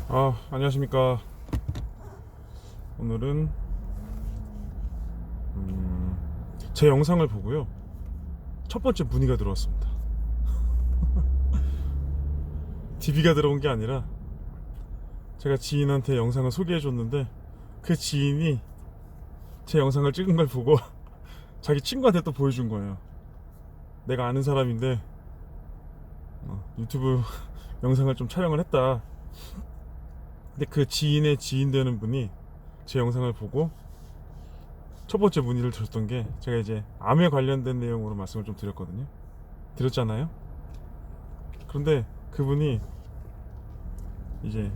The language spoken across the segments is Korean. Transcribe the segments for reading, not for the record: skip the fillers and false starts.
안녕하십니까. 오늘은 제 영상을 보고요, 첫 번째 문의가 들어왔습니다. DB가 들어온 게 아니라 제가 지인한테 영상을 소개해 줬는데, 그 지인이 제 영상을 찍은 걸 보고 자기 친구한테 또 보여준 거예요. 내가 아는 사람인데 유튜브 영상을 좀 촬영을 했다. 근데 그 지인의 지인 되는 분이 제 영상을 보고 첫 번째 문의를 드렸던 게, 제가 이제 암에 관련된 내용으로 말씀을 좀 드렸잖아요. 그런데 그분이 이제,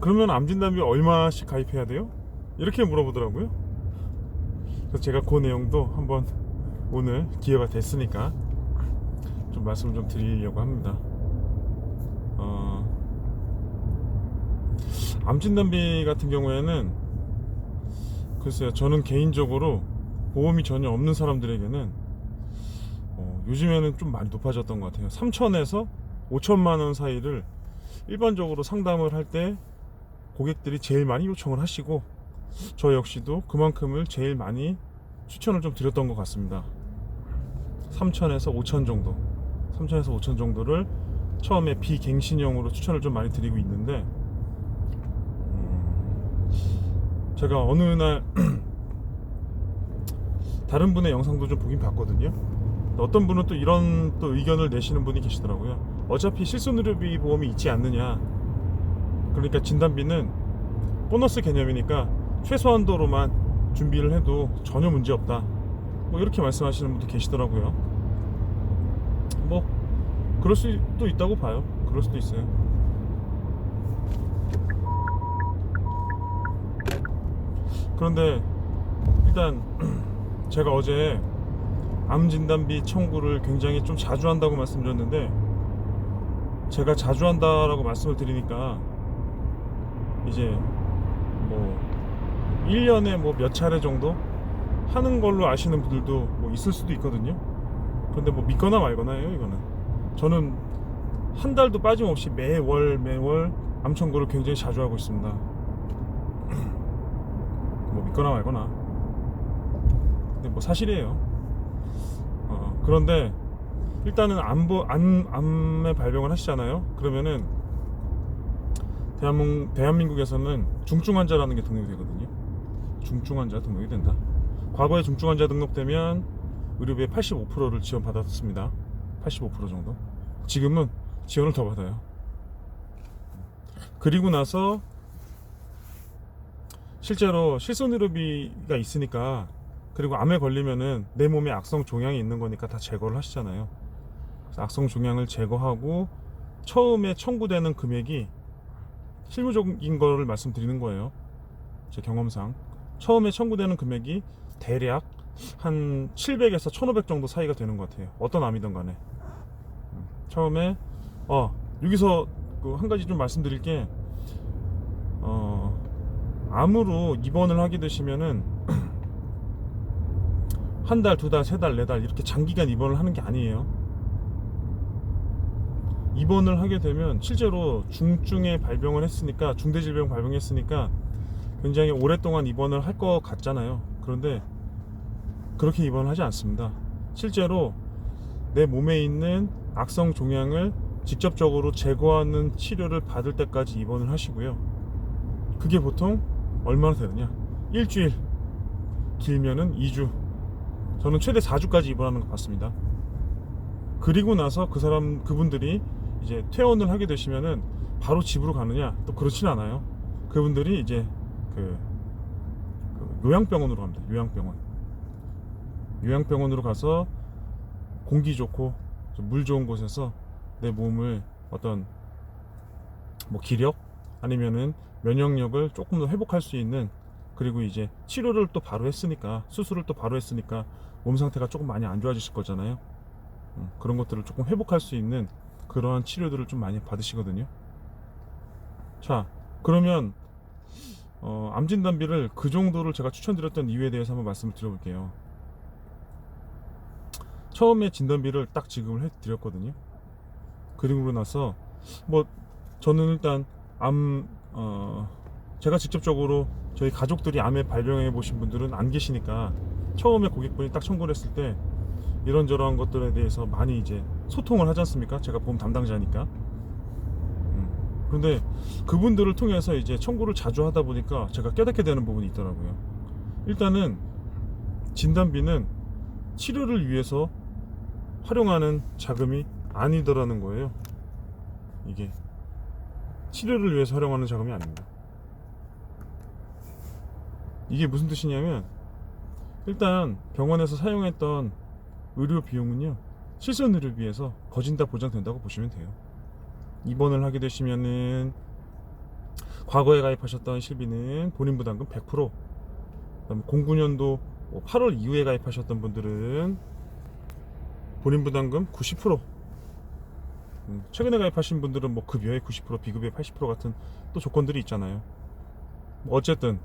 그러면 암진단비 얼마씩 가입해야 돼요? 이렇게 물어보더라고요. 그래서 제가 그 내용도 한번 오늘 기회가 됐으니까 좀 말씀을 좀 드리려고 합니다. 암진단비 같은 경우에는, 글쎄요, 저는 개인적으로 보험이 전혀 없는 사람들에게는 요즘에는 좀 많이 높아졌던 것 같아요. 3천에서 5천만 원 사이를 일반적으로 상담을 할 때 고객들이 제일 많이 요청을 하시고, 저 역시도 그만큼을 제일 많이 추천을 좀 드렸던 것 같습니다. 3천에서 5천 정도, 3천에서 5천 정도를 처음에 비갱신형으로 추천을 좀 많이 드리고 있는데, 제가 어느 날 다른 분의 영상도 좀 보긴 봤거든요. 어떤 분은 또 이런 또 의견을 내시는 분이 계시더라고요. 어차피 실손의료비 보험이 있지 않느냐, 그러니까 진단비는 보너스 개념이니까 최소한도로만 준비를 해도 전혀 문제 없다, 뭐 이렇게 말씀하시는 분도 계시더라고요. 뭐 그럴 수도 있다고 봐요. 그럴 수도 있어요. 그런데 일단 제가 어제 암 진단비 청구를 굉장히 좀 자주 한다고 말씀드렸는데, 제가 자주 한다라고 말씀을 드리니까 이제 뭐 1년에 뭐 몇 차례 정도 하는 걸로 아시는 분들도 뭐 있을 수도 있거든요. 그런데 뭐 믿거나 말거나예요, 이거는. 저는 한 달도 빠짐없이 매월 암 청구를 굉장히 자주 하고 있습니다. 뭐 믿거나 말거나, 근데 뭐 사실이에요. 그런데 일단은 암에 발병을 하시잖아요. 그러면은 대한민국에서는 중증 환자라는 게 등록이 되거든요. 중증 환자 등록이 된다. 과거에 중증 환자 등록되면 의료비의 85%를 지원받았습니다. 85% 정도. 지금은 지원을 더 받아요. 그리고 나서 실제로 실손의료비가 있으니까, 그리고 암에 걸리면은 내 몸에 악성 종양이 있는 거니까 다 제거를 하시잖아요. 그래서 악성 종양을 제거하고 처음에 청구되는 금액이, 실무적인 거를 말씀드리는 거예요, 제 경험상 처음에 청구되는 금액이 대략 한 700에서 1500 정도 사이가 되는 것 같아요. 어떤 암이든 간에. 처음에 여기서 그 한 가지 좀 말씀드릴 게, 암으로 입원을 하게 되시면은 한 달, 두 달, 세 달, 네 달 이렇게 장기간 입원을 하는 게 아니에요. 입원을 하게 되면 실제로 중증에 발병을 했으니까, 중대질병 발병했으니까 굉장히 오랫동안 입원을 할 것 같잖아요. 그런데 그렇게 입원을 하지 않습니다. 실제로 내 몸에 있는 악성 종양을 직접적으로 제거하는 치료를 받을 때까지 입원을 하시고요. 그게 보통 얼마나 되느냐, 일주일, 길면은 2주, 저는 최대 4주까지 입원하는 거 봤습니다. 그리고 나서 그분들이 이제 퇴원을 하게 되시면은 바로 집으로 가느냐, 또 그렇진 않아요. 그분들이 이제 그 요양병원으로 갑니다. 요양병원으로 가서 공기 좋고 물 좋은 곳에서 내 몸을 어떤 뭐 기력 아니면은 면역력을 조금 더 회복할 수 있는, 그리고 이제 치료를 또 바로 했으니까, 수술을 또 바로 했으니까 몸 상태가 조금 많이 안 좋아지실 거잖아요. 그런 것들을 조금 회복할 수 있는 그러한 치료들을 좀 많이 받으시거든요. 자, 그러면 암 진단비를 그 정도를 제가 추천드렸던 이유에 대해서 한번 말씀을 드려볼게요. 처음에 진단비를 딱 지급을 해드렸거든요. 그리고 나서 뭐 저는 일단 암 제가 직접적으로 저희 가족들이 암에 발병해 보신 분들은 안 계시니까 처음에 고객분이 딱 청구를 했을 때 이런저런 것들에 대해서 많이 이제 소통을 하지 않습니까? 제가 보험 담당자니까. 그런데 그분들을 통해서 이제 청구를 자주 하다 보니까 제가 깨닫게 되는 부분이 있더라고요. 일단은 진단비는 치료를 위해서 활용하는 자금이 아니더라는 거예요. 이게 치료를 위해서 활용하는 자금이 아닙니다. 이게 무슨 뜻이냐면, 일단 병원에서 사용했던 의료 비용은요, 실손 의료비에서 거진 다 보장된다고 보시면 돼요. 입원을 하게 되시면은 과거에 가입하셨던 실비는 본인 부담금 100%, 그다음에 09년도 8월 이후에 가입하셨던 분들은 본인 부담금 90%, 최근에 가입하신 분들은 뭐 급여의 90%, 비급여의 80% 같은 또 조건들이 있잖아요. 어쨌든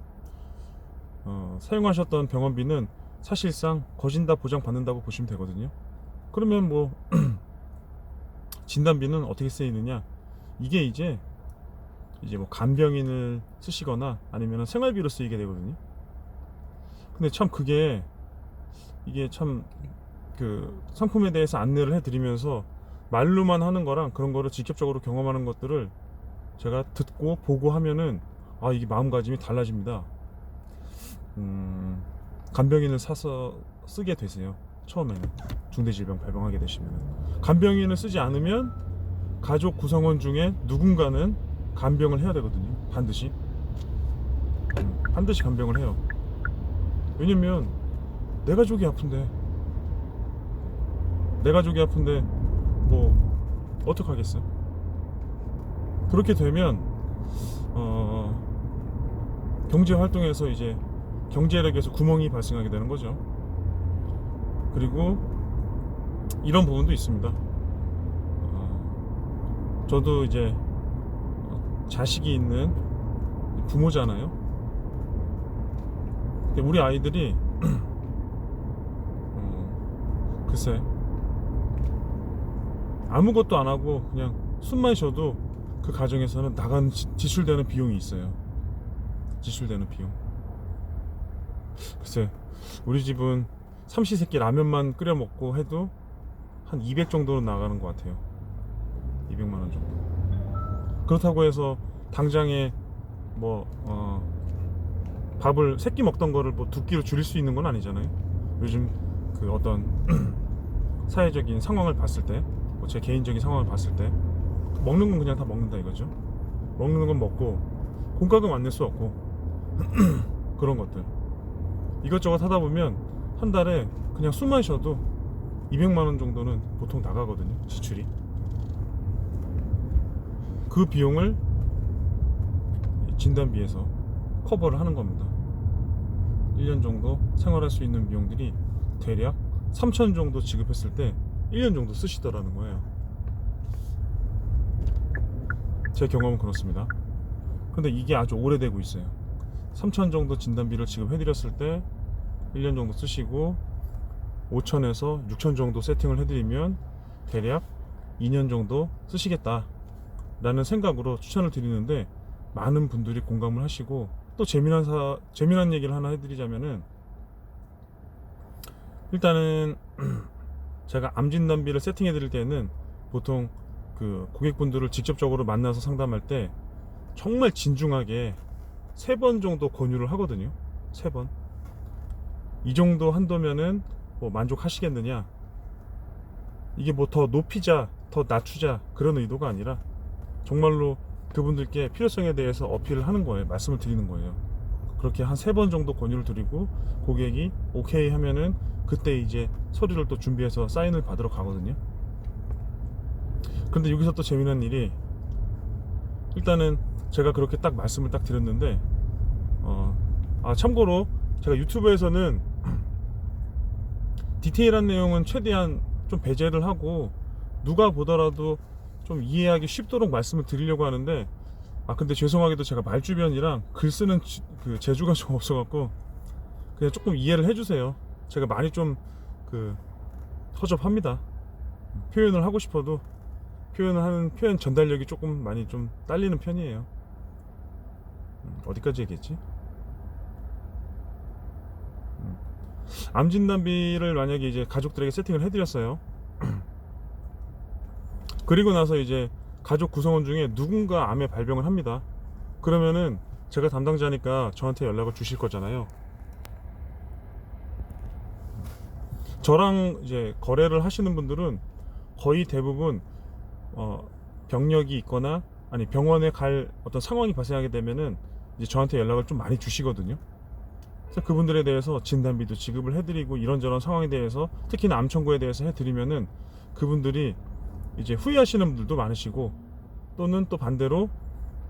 사용하셨던 병원비는 사실상 거진 다 보장받는다고 보시면 되거든요. 그러면 뭐 진단비는 어떻게 쓰이느냐, 이게 이제 뭐 간병인을 쓰시거나 아니면 생활비로 쓰이게 되거든요. 근데 참 이게 참 그 상품에 대해서 안내를 해드리면서 말로만 하는 거랑 그런 거를 직접적으로 경험하는 것들을 제가 듣고 보고 하면은 이게 마음가짐이 달라집니다. 간병인을 사서 쓰게 되세요. 처음에는 중대질병 발병하게 되시면은. 간병인을 쓰지 않으면 가족 구성원 중에 누군가는 간병을 해야 되거든요. 반드시 간병을 해요. 왜냐면 내 가족이 아픈데 뭐 어떡하겠어요. 그렇게 되면 경제 활동에서 이제 경제력에서 구멍이 발생하게 되는 거죠. 그리고 이런 부분도 있습니다. 저도 이제 자식이 있는 부모잖아요. 근데 우리 아이들이 글쎄 아무것도 안 하고 그냥 숨만 쉬어도 그 가정에서는 지출되는 비용이 있어요. 지출되는 비용. 글쎄 우리 집은 삼시세끼 라면만 끓여 먹고 해도 한 200 정도는 나가는 것 같아요. 200만 원 정도. 그렇다고 해서 당장에 뭐 밥을 3끼 먹던 거를 뭐 2끼로 줄일 수 있는 건 아니잖아요. 요즘 그 어떤 사회적인 상황을 봤을 때, 뭐 제 개인적인 상황을 봤을 때 먹는 건 그냥 다 먹는다 이거죠. 먹는 건 먹고 공과금 안 낼 수 없고 그런 것들 이것저것 하다 보면 한 달에 그냥 숨만 쉬어도 200만 원 정도는 보통 나가거든요. 지출이. 그 비용을 진단비에서 커버를 하는 겁니다. 1년 정도 생활할 수 있는 비용들이 대략 3천 정도 지급했을 때 1년 정도 쓰시더라는 거예요. 제 경험은 그렇습니다. 근데 이게 아주 오래되고 있어요. 3천 정도 진단비를 지급해드렸을 때 1년 정도 쓰시고 5천에서 6천 정도 세팅을 해드리면 대략 2년 정도 쓰시겠다 라는 생각으로 추천을 드리는데, 많은 분들이 공감을 하시고, 또 재미난 얘기를 하나 해드리자면은, 일단은 제가 암 진단비를 세팅해 드릴 때는 보통 그 고객분들을 직접적으로 만나서 상담할 때 정말 진중하게 3번 정도 권유를 하거든요. 3번. 이 정도 한도면은 뭐 만족하시겠느냐, 이게 뭐 더 높이자 더 낮추자 그런 의도가 아니라 정말로 그분들께 필요성에 대해서 어필을 하는 거예요. 말씀을 드리는 거예요. 그렇게 한 3번 정도 권유를 드리고 고객이 오케이 하면은 그때 이제 서류를 또 준비해서 사인을 받으러 가거든요. 근데 여기서 또 재미난 일이, 일단은 제가 그렇게 딱 말씀을 딱 드렸는데 참고로 제가 유튜브에서는 디테일한 내용은 최대한 좀 배제를 하고 누가 보더라도 좀 이해하기 쉽도록 말씀을 드리려고 하는데, 근데 죄송하게도 제가 말주변이랑 글 쓰는 그 재주가 좀 없어갖고 그냥 조금 이해를 해주세요. 제가 많이 좀 허접합니다. 표현을 하고 싶어도 표현 전달력이 조금 많이 좀 딸리는 편이에요. 어디까지 얘기했지? 암 진단비를 만약에 이제 가족들에게 세팅을 해드렸어요. 그리고 나서 이제 가족 구성원 중에 누군가 암에 발병을 합니다. 그러면은 제가 담당자니까 저한테 연락을 주실 거잖아요. 저랑 이제 거래를 하시는 분들은 거의 대부분 병력이 있거나 아니 병원에 갈 어떤 상황이 발생하게 되면은 이제 저한테 연락을 좀 많이 주시거든요. 그래서 그분들에 대해서 진단비도 지급을 해드리고 이런저런 상황에 대해서 특히나 암 청구에 대해서 해드리면은 그분들이 이제 후회하시는 분들도 많으시고 또는 또 반대로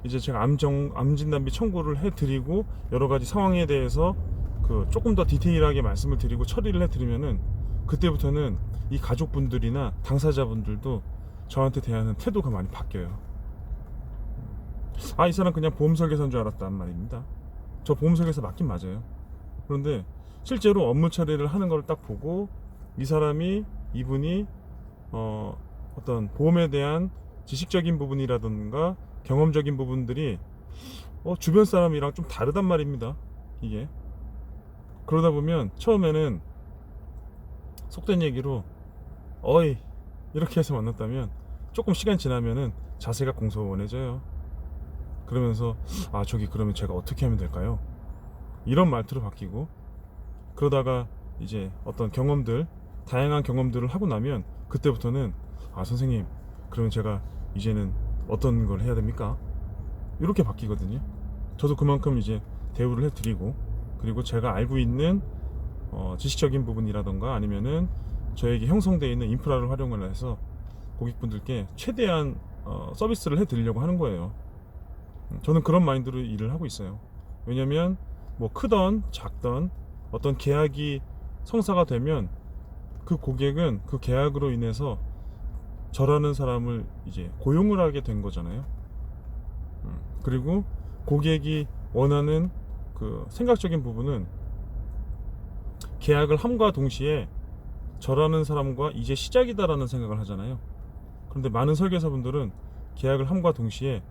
이제 제가 암 진단비 청구를 해드리고 여러 가지 상황에 대해서 그 조금 더 디테일하게 말씀을 드리고 처리를 해드리면은 그때부터는 이 가족분들이나 당사자분들도 저한테 대하는 태도가 많이 바뀌어요. 아, 이 사람 그냥 보험 설계사인 줄 알았단 말입니다. 저 보험 설계사 맞긴 맞아요. 그런데 실제로 업무 처리를 하는 걸 딱 보고 이분이 어떤 보험에 대한 지식적인 부분이라든가 경험적인 부분들이 주변 사람이랑 좀 다르단 말입니다. 이게 그러다 보면 처음에는 속된 얘기로 어이 이렇게 해서 만났다면 조금 시간 지나면은 자세가 공손해져요. 그러면서 아 저기 그러면 제가 어떻게 하면 될까요? 이런 말투로 바뀌고 그러다가 이제 어떤 경험들 다양한 경험들을 하고 나면 그때부터는 아 선생님 그러면 제가 이제는 어떤 걸 해야 됩니까? 이렇게 바뀌거든요. 저도 그만큼 이제 대우를 해드리고 그리고 제가 알고 있는 지식적인 부분이라던가 아니면은 저에게 형성되어 있는 인프라를 활용을 해서 고객분들께 최대한 서비스를 해드리려고 하는 거예요. 저는 그런 마인드로 일을 하고 있어요. 왜냐면 뭐 크던 작던 어떤 계약이 성사가 되면 그 고객은 그 계약으로 인해서 저라는 사람을 이제 고용을 하게 된 거잖아요. 그리고 고객이 원하는 그 생각적인 부분은 계약을 함과 동시에 저라는 사람과 이제 시작이다라는 생각을 하잖아요. 그런데 많은 설계사분들은 계약을 함과 동시에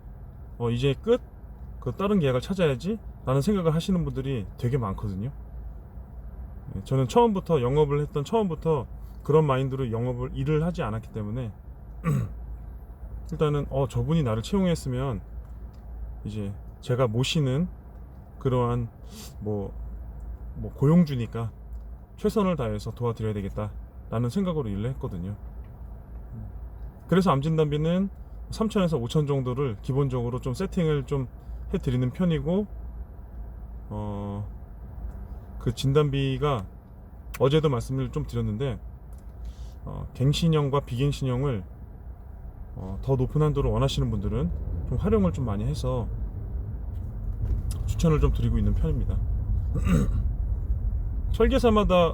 이제 끝? 그 다른 계약을 찾아야지 라는 생각을 하시는 분들이 되게 많거든요. 저는 처음부터 영업을 했던 처음부터 그런 마인드로 일을 하지 않았기 때문에 일단은 저분이 나를 채용했으면 이제 제가 모시는 그러한 뭐 고용주니까 최선을 다해서 도와드려야 되겠다 라는 생각으로 일을 했거든요. 그래서 암진단비는 3,000에서 5,000 정도를 기본적으로 좀 세팅을 좀 해드리는 편이고 그 진단비가 어제도 말씀을 좀 드렸는데 갱신형과 비갱신형을 더 높은 한도로 원하시는 분들은 좀 활용을 좀 많이 해서 추천을 좀 드리고 있는 편입니다. 설계사마다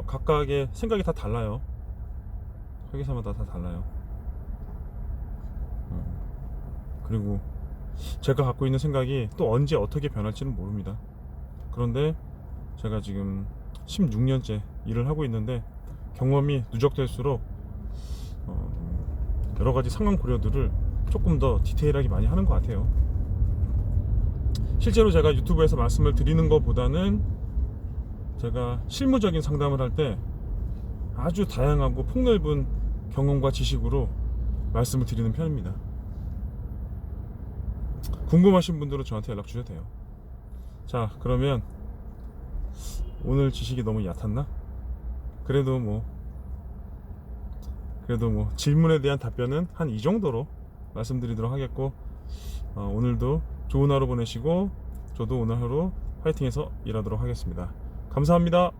각각의 생각이 다 달라요. 설계사마다 다 달라요. 그리고 제가 갖고 있는 생각이 또 언제 어떻게 변할지는 모릅니다. 그런데 제가 지금 16년째 일을 하고 있는데 경험이 누적될수록 여러 가지 상황 고려들을 조금 더 디테일하게 많이 하는 것 같아요. 실제로 제가 유튜브에서 말씀을 드리는 것보다는 제가 실무적인 상담을 할 때 아주 다양하고 폭넓은 경험과 지식으로 말씀을 드리는 편입니다. 궁금하신 분들은 저한테 연락 주셔도 돼요. 자, 그러면 오늘 지식이 너무 얕았나? 그래도 뭐 질문에 대한 답변은 한 이 정도로 말씀드리도록 하겠고 오늘도 좋은 하루 보내시고 저도 오늘 하루 파이팅해서 일하도록 하겠습니다. 감사합니다.